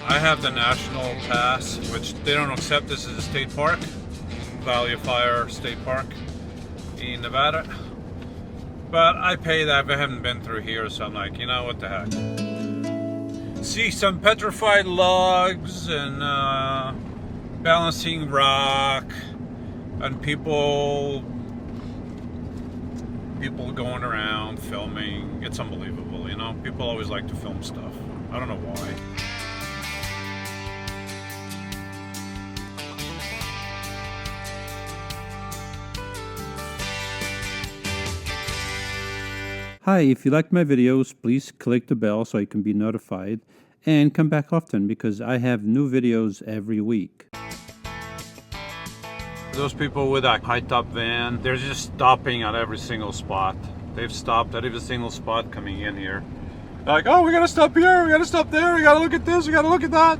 I have the national pass, which they don't accept this as a state park, Valley of Fire State Park in Nevada. But I pay that. I haven't been through here, so I'm like, you know, what the heck. See some petrified logs and balancing rock and people going around filming. It's unbelievable, you know. People always like to film stuff. I don't know why. Hi, if you like my videos, please click the bell so you can be notified, and come back often because I have new videos every week. Those people with that high-top van, they're just stopping at every single spot. They've stopped at every single spot coming in here. They're like, oh, we gotta stop here, we gotta stop there, we gotta look at this, we gotta look at that.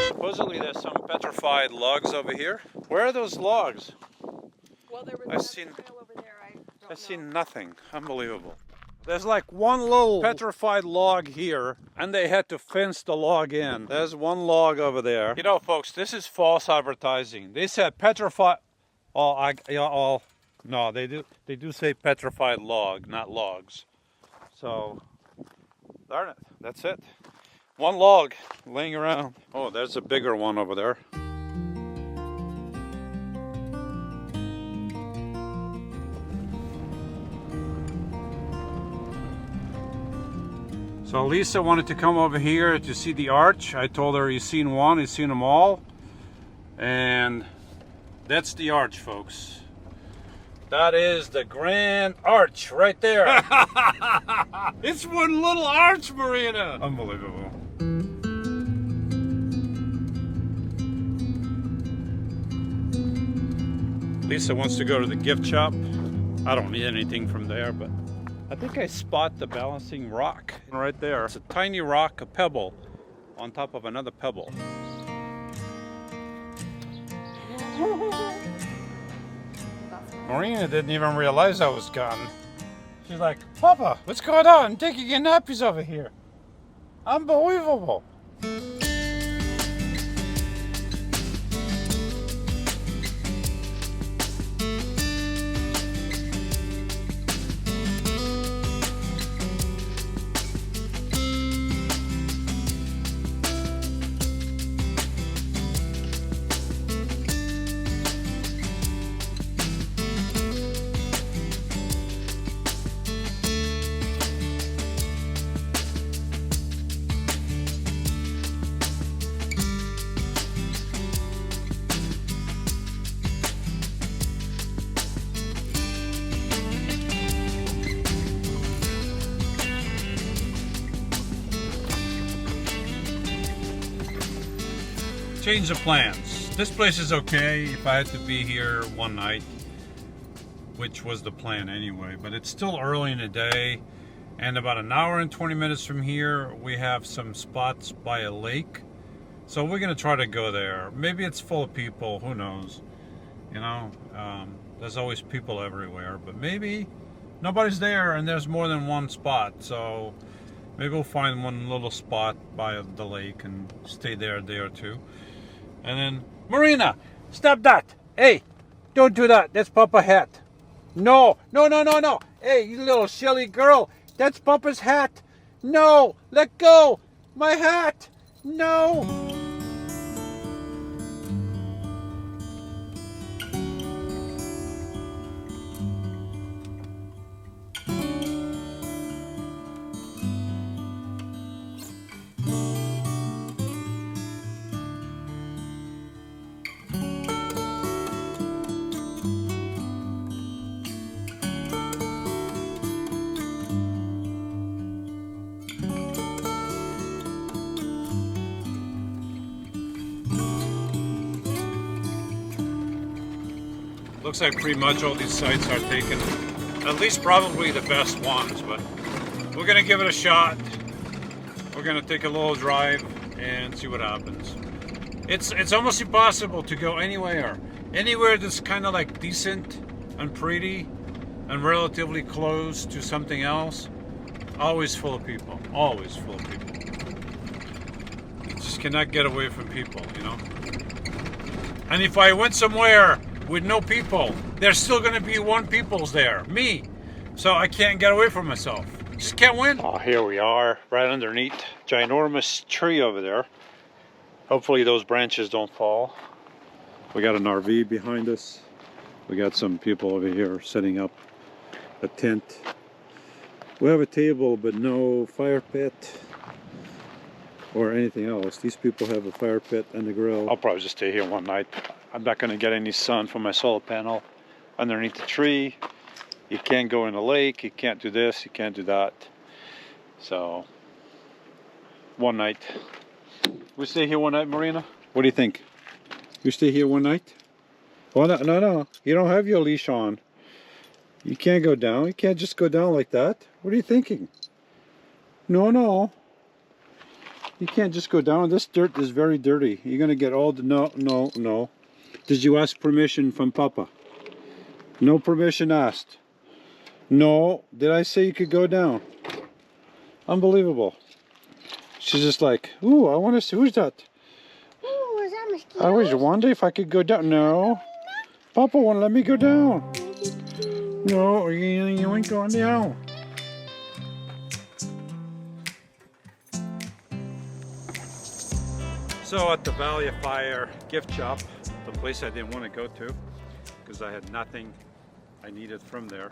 Supposedly there's some petrified logs over here. Where are those logs? Well, there was I've seen over there. I've seen nothing. Unbelievable. There's like one little petrified log here, and they had to fence the log in. There's one log over there. You know, folks, this is false advertising. They said petrified. No, they do say petrified log, not logs. So, darn it. That's it. One log laying around. Oh, there's a bigger one over there. So Lisa wanted to come over here to see the arch. I told her he's seen one, he's seen them all. And that's the arch, folks. That is the Grand Arch right there. It's one little arch, Marina. Unbelievable. Lisa wants to go to the gift shop. I don't need anything from there, but I think I spot the balancing rock right there. It's a tiny rock, a pebble, on top of another pebble. Marina didn't even realize I was gone. She's like, Papa, what's going on? I'm taking your nappies over here. Unbelievable. Change of plans. This place is okay if I had to be here one night, which was the plan anyway, but it's still early in the day, and about an hour and 20 minutes from here we have some spots by a lake, so we're gonna try to go there. Maybe it's full of people, who knows, you know. There's always people everywhere, but maybe nobody's there and there's more than one spot, so maybe we'll find one little spot by the lake and stay there a day or two. And then, Marina, stop that. Hey, don't do that. That's Papa's hat. No. Hey, you little silly girl. That's Papa's hat. No, let go. My hat. No. Looks like pretty much all these sites are taken, at least probably the best ones, but we're gonna give it a shot. We're gonna take a little drive and see what happens. It's almost impossible to go anywhere that's kind of like decent and pretty and relatively close to something else. Always full of people. Always full of people. You just cannot get away from people, you know? And if I went somewhere with no people, there's still going to be one people's there. Me. So I can't get away from myself. Just can't win. Oh, here we are, right underneath ginormous tree over there. Hopefully those branches don't fall. We got an RV behind us. We got some people over here setting up a tent. We have a table, but no fire pit or anything else. These people have a fire pit and a grill. I'll probably just stay here one night. I'm not going to get any sun from my solar panel underneath the tree. You can't go in the lake. You can't do this. You can't do that. So, one night. We stay here one night, Marina? What do you think? You stay here one night? Oh, no. You don't have your leash on. You can't go down. You can't just go down like that. What are you thinking? No. You can't just go down. This dirt is very dirty. You're going to get all the... No. Did you ask permission from Papa? No permission asked. No. Did I say you could go down? Unbelievable. She's just like, ooh, I want to see. Who's that? Ooh, is that mosquito? I was wondering if I could go down. No. Papa won't let me go down. No, you ain't going down. So at the Valley of Fire gift shop, the place I didn't want to go to because I had nothing I needed from there,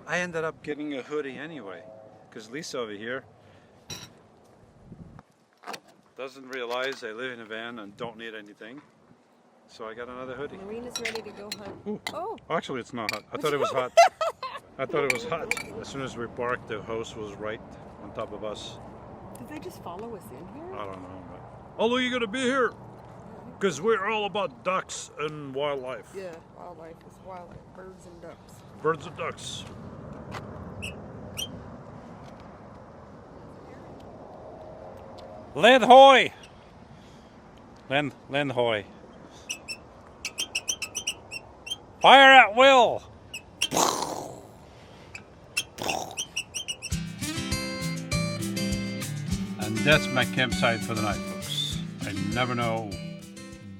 I ended up getting a hoodie anyway because Lisa over here doesn't realize I live in a van and don't need anything. So I got another hoodie. Marina's ready to go hunt. Ooh. Oh. Actually, it's not hot. I thought it was hot. I thought it was hot. As soon as we parked, the host was right on top of us. Did they just follow us in here? I don't know. But... Although you're going to be here, because we're all about ducks and wildlife. Yeah, wildlife is wildlife. Birds and ducks. Birds and ducks. Land hoy! Land hoy. Fire at will! And that's my campsite for the night, folks. I never know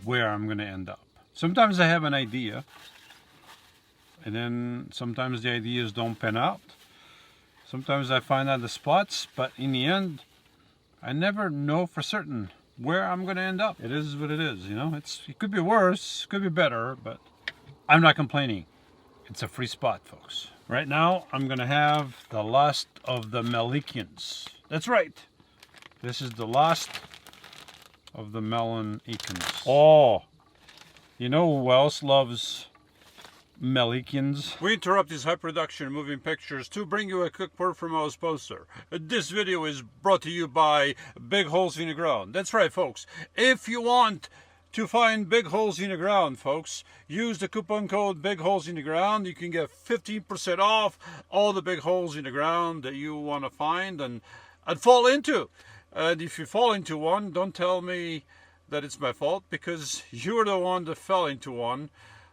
where I'm going to end up. Sometimes I have an idea, and then sometimes the ideas don't pan out. Sometimes I find out the spots, but in the end, I never know for certain where I'm going to end up. It is what it is, you know. It could be worse, could be better, but I'm not complaining. It's a free spot, folks. Right now, I'm going to have the last of the Melicans. That's right. This is the last of the Melicans. Oh, you know who else loves Melicans? We interrupt this high production moving pictures to bring you a quick word from our sponsor. This video is brought to you by Big Holes in the Ground. That's right, folks. If you want to find big holes in the ground, folks, use the coupon code Big Holes in the Ground. You can get 15% off all the big holes in the ground that you want to find and fall into. And if you fall into one, don't tell me that it's my fault, because you're the one that fell into one.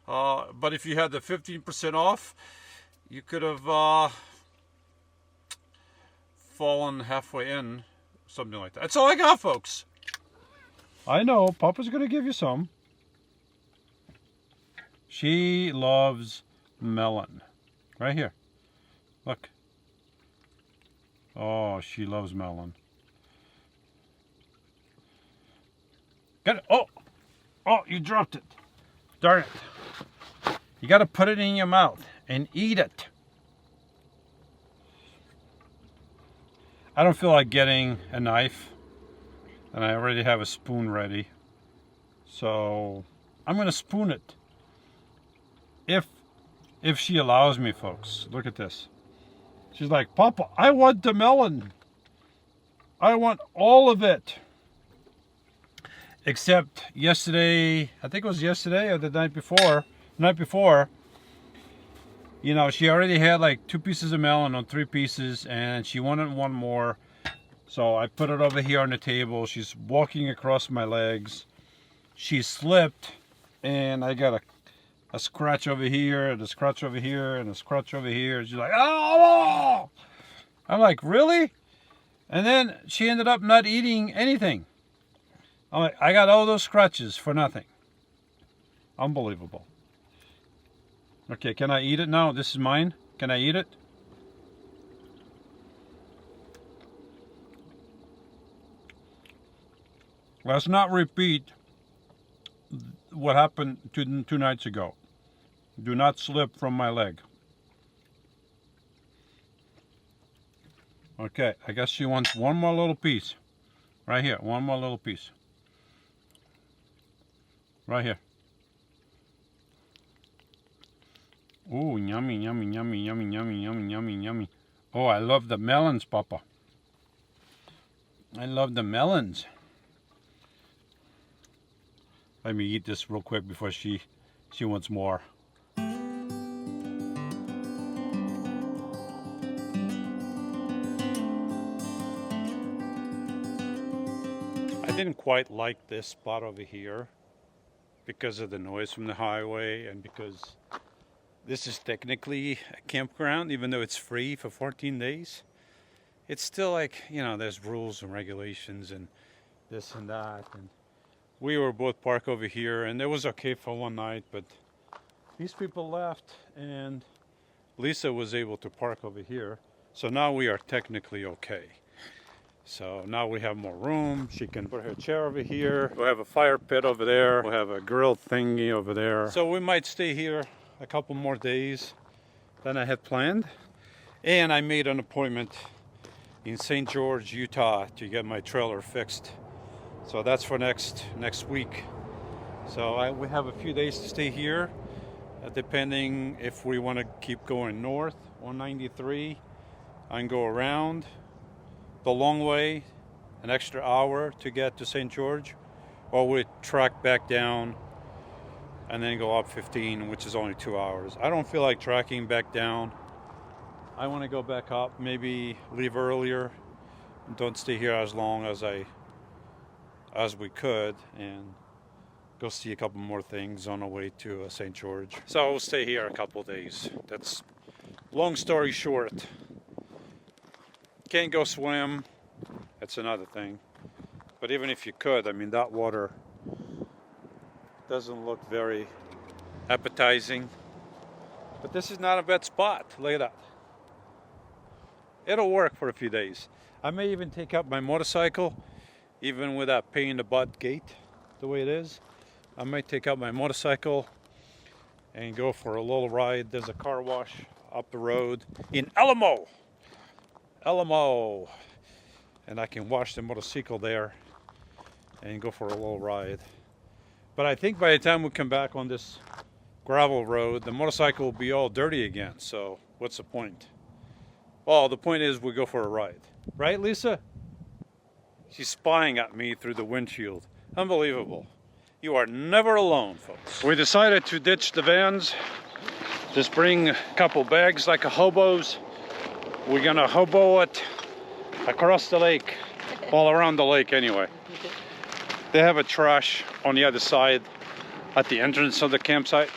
But if you had the 15% off, you could have fallen halfway in, something like that. That's all I got, folks. I know, Papa's going to give you some. She loves melon. Right here. Look. Oh, she loves melon. Got it. Oh, you dropped it. Darn it. You got to put it in your mouth and eat it. I don't feel like getting a knife, and I already have a spoon ready. So I'm going to spoon it. If she allows me, folks. Look at this. She's like, Papa, I want the melon. I want all of it. Except yesterday, I think it was yesterday or the night before, you know, she already had like 2 pieces of melon on 3 pieces, and she wanted one more. So I put it over here on the table. She's walking across my legs. She slipped, and I got a scratch over here, and a scratch over here, and a scratch over here. She's like, oh! I'm like, really? And then she ended up not eating anything. I'm like, I got all those scratches for nothing. Unbelievable. Okay, can I eat it now? This is mine. Can I eat it? Let's not repeat what happened two nights ago. Do not slip from my leg. Okay, I guess she wants one more little piece. Right here, one more little piece. Right here. Ooh, yummy, yummy, yummy, yummy, yummy, yummy, yummy, yummy. Oh, I love the melons, Papa. I love the melons. Let me eat this real quick before she wants more. I didn't quite like this spot over here because of the noise from the highway and because this is technically a campground, even though it's free for 14 days. It's still like, you know, there's rules and regulations and this and that. And we were both parked over here and it was okay for one night, but these people left and Lisa was able to park over here. So now we are technically okay. So now we have more room. She can put her chair over here. We'll have a fire pit over there. We'll have a grill thingy over there. So we might stay here a couple more days than I had planned. And I made an appointment in St. George, Utah to get my trailer fixed. So that's for next week. So we have a few days to stay here, depending if we want to keep going north, 193, and go around the long way, an extra hour to get to St. George, or we track back down and then go up 15, which is only 2 hours. I don't feel like tracking back down. I want to go back up, maybe leave earlier, and don't stay here as long as we could, and go see a couple more things on our way to St. George. So we'll stay here a couple days. That's long story short. Can't go swim, that's another thing. But even if you could, I mean, that water doesn't look very appetizing. But this is not a bad spot, look at that. It'll work for a few days. I may even take up my motorcycle, even with that pain in the butt gate, the way it is. I might take out my motorcycle and go for a little ride. There's a car wash up the road in Alamo, and I can wash the motorcycle there and go for a little ride. But I think by the time we come back on this gravel road, the motorcycle will be all dirty again. So what's the point? Well, the point is we go for a ride. Right, Lisa? She's spying at me through the windshield. Unbelievable. You are never alone, folks. We decided to ditch the vans. Just bring a couple bags like a hobos. We're gonna hobo it across the lake, all around the lake anyway. They have a trash on the other side at the entrance of the campsite,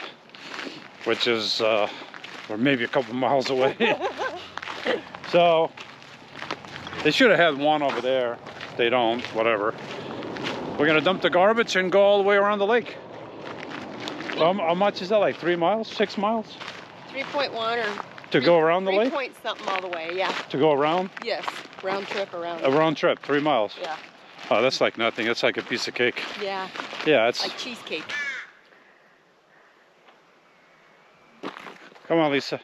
which is or maybe a couple miles away. So they should have had one over there. They don't, whatever. We're gonna dump the garbage and go all the way around the lake. How much is that, like 3 miles, 6 miles? 3.1 or... To go around the lake? 3 point something all the way, yeah. To go around? Yes, round trip around. A round trip, 3 miles? Yeah. Oh, that's like nothing. That's like a piece of cake. Yeah. Yeah, it's... Like cheesecake. Come on, Lisa.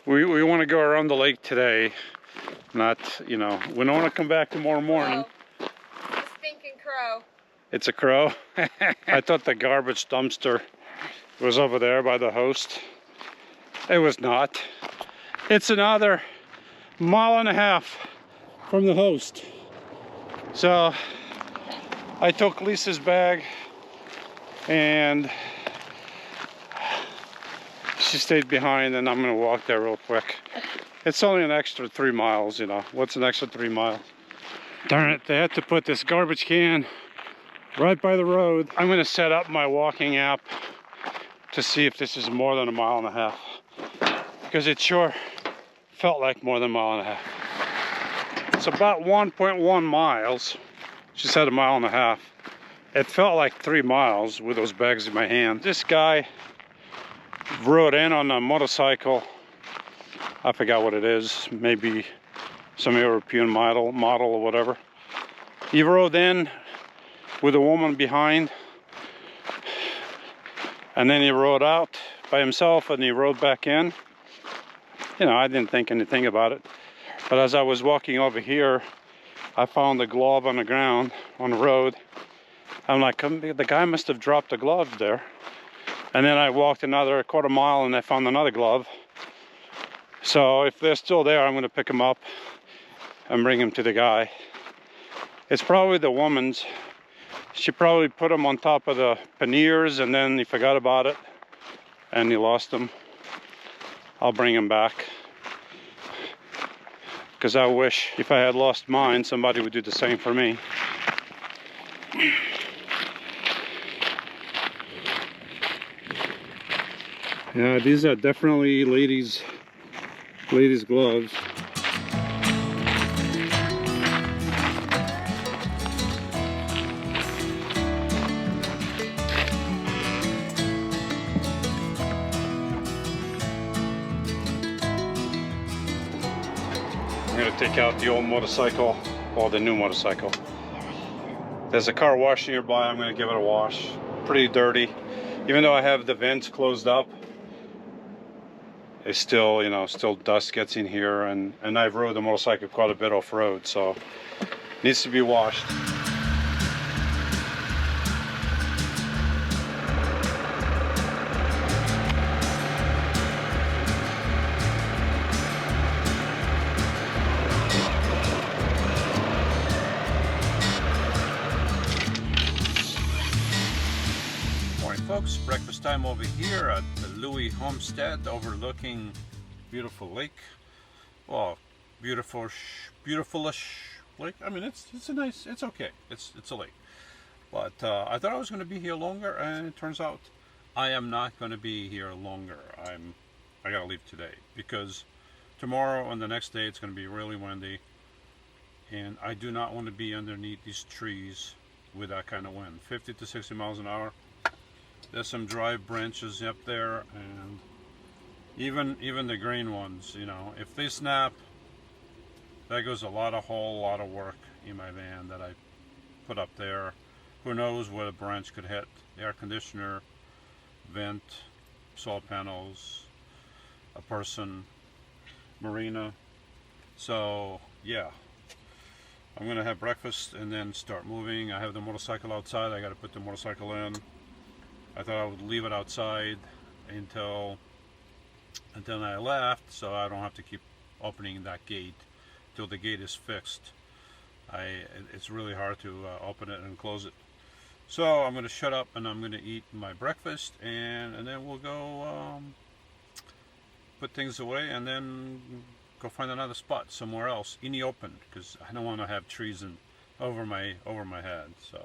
We want to go around the lake today. Not, you know, we don't want to come back tomorrow morning. Oh, the stinking crow. It's a crow. I thought the garbage dumpster was over there by the host. It was not. It's another 1.5 miles from the host. So I took Lisa's bag and she stayed behind, and I'm gonna walk there real quick. It's only an extra 3 miles, you know. What's an extra 3 miles? Darn it, they had to put this garbage can right by the road. I'm gonna set up my walking app to see if this is more than 1.5 miles. Because it sure felt like more than 1.5 miles. It's about 1.1 miles. She said 1.5 miles. It felt like 3 miles with those bags in my hand. This guy rode in on a motorcycle. I forgot what it is. Maybe some European model or whatever. He rode in with a woman behind. And then he rode out by himself and he rode back in. You know, I didn't think anything about it. But as I was walking over here, I found a glove on the ground, on the road. I'm like, the guy must have dropped a glove there. And then I walked another 1/4 mile and I found another glove. So if they're still there, I'm gonna pick them up and bring them to the guy. It's probably the woman's. She probably put them on top of the panniers and then he forgot about it and he lost them. I'll bring them back. Because I wish if I had lost mine, somebody would do the same for me. Yeah, these are definitely ladies' gloves. I'm gonna take out the old motorcycle or the new motorcycle. There's a car wash nearby. I'm gonna give it a wash. Pretty dirty. Even though I have the vents closed up, it's still, you know, still dust gets in here, and I've rode the motorcycle quite a bit off road, so it needs to be washed. Folks, breakfast time over here at the Louis homestead overlooking beautiful lake. Well, beautifulish lake. I mean, it's a nice, it's okay. It's a lake. But I thought I was going to be here longer, and it turns out I am not going to be here longer. I got to leave today because tomorrow and the next day it's going to be really windy, and I do not want to be underneath these trees with that kind of wind. 50 to 60 miles an hour. There's some dry branches up there, and even the green ones, you know, if they snap, that goes a whole lot of work in my van that I put up there. Who knows what a branch could hit? The air conditioner, vent, solar panels, a person, marina. So yeah, I'm gonna have breakfast and then start moving. I have the motorcycle outside. I got to put the motorcycle in. I thought I would leave it outside until I left, so I don't have to keep opening that gate till the gate is fixed. It's really hard to open it and close it. So I'm going to shut up and I'm going to eat my breakfast, and then we'll go put things away and then go find another spot somewhere else in the open, because I don't want to have trees over my head. So.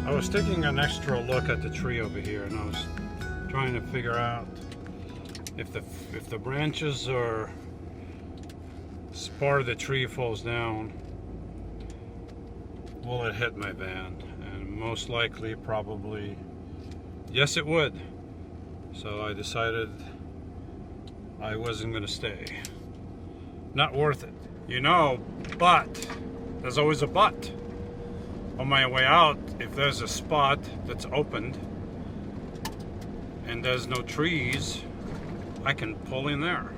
I was taking an extra look at the tree over here, and I was trying to figure out if the branches or part of the tree falls down, will it hit my van? And most likely, probably, yes, it would. So I decided I wasn't going to stay. Not worth it, you know. But there's always a but. On my way out, if there's a spot that's opened and there's no trees, I can pull in there.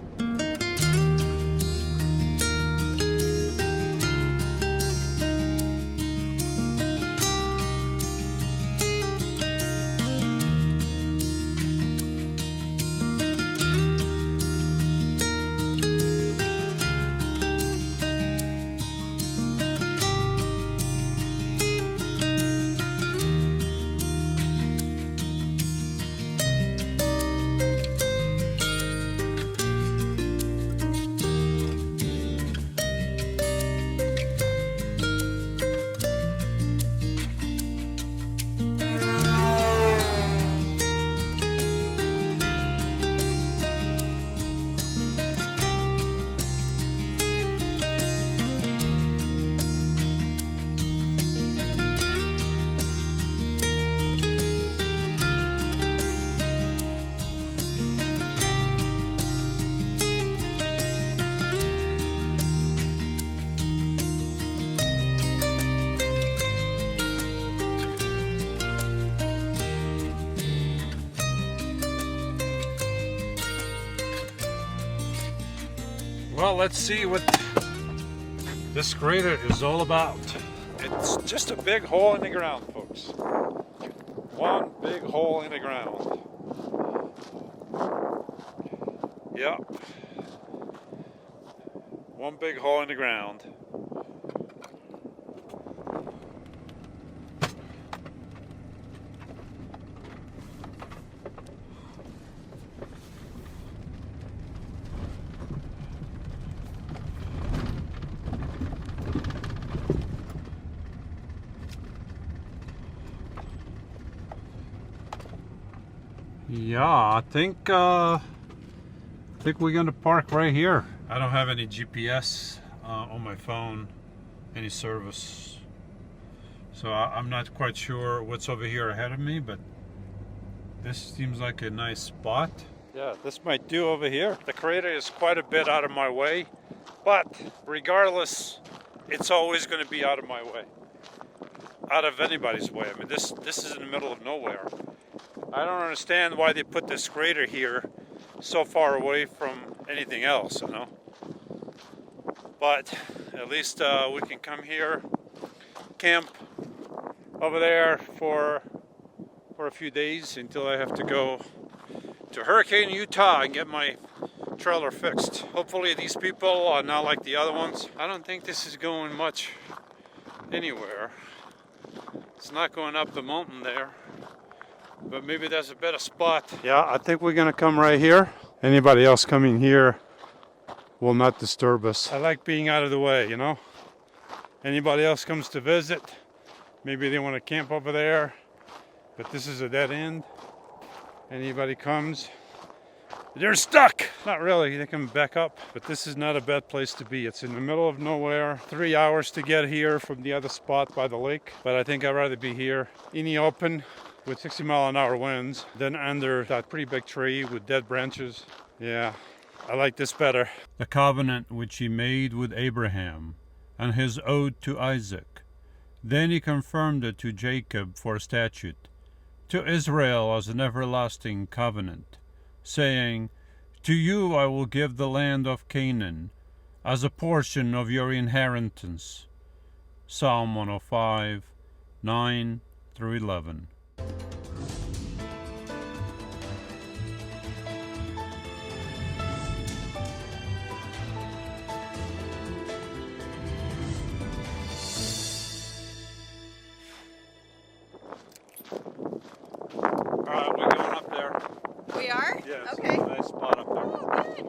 Well, let's see what this crater is all about. It's just a big hole in the ground, folks. One big hole in the ground. Yep. One big hole in the ground. Yeah, I think we're gonna park right here. I don't have any GPS on my phone, any service, so I'm not quite sure what's over here ahead of me, but this seems like a nice spot. Yeah, this might do over here. The crater is quite a bit out of my way, but regardless, it's always going to be out of my way, out of anybody's way. I mean, this is in the middle of nowhere. I don't understand why they put this crater here so far away from anything else, you know. But at least we can come here, camp over there for a few days until I have to go to Hurricane, Utah and get my trailer fixed. Hopefully these people are not like the other ones. I don't think this is going much anywhere. It's not going up the mountain there. But maybe there's a better spot. Yeah, I think we're gonna come right here. Anybody else coming here will not disturb us. I like being out of the way, you know. Anybody else comes to visit, maybe they want to camp over there, but this is a dead end. Anybody comes, they're stuck. Not really, they can back up, but this is not a bad place to be. It's in the middle of nowhere, 3 hours to get here from the other spot by the lake, but I think I'd rather be here in the open with 60-mile-an-hour winds than under that pretty big tree with dead branches. Yeah, I like this better. The covenant which he made with Abraham and his oath to Isaac. Then he confirmed it to Jacob for a statute, to Israel as an everlasting covenant, saying, to you I will give the land of Canaan as a portion of your inheritance. Psalm 105, 9 through 11. Alright, we're going up there. We are? Yeah, it's Okay. a nice spot up there. Oh, good.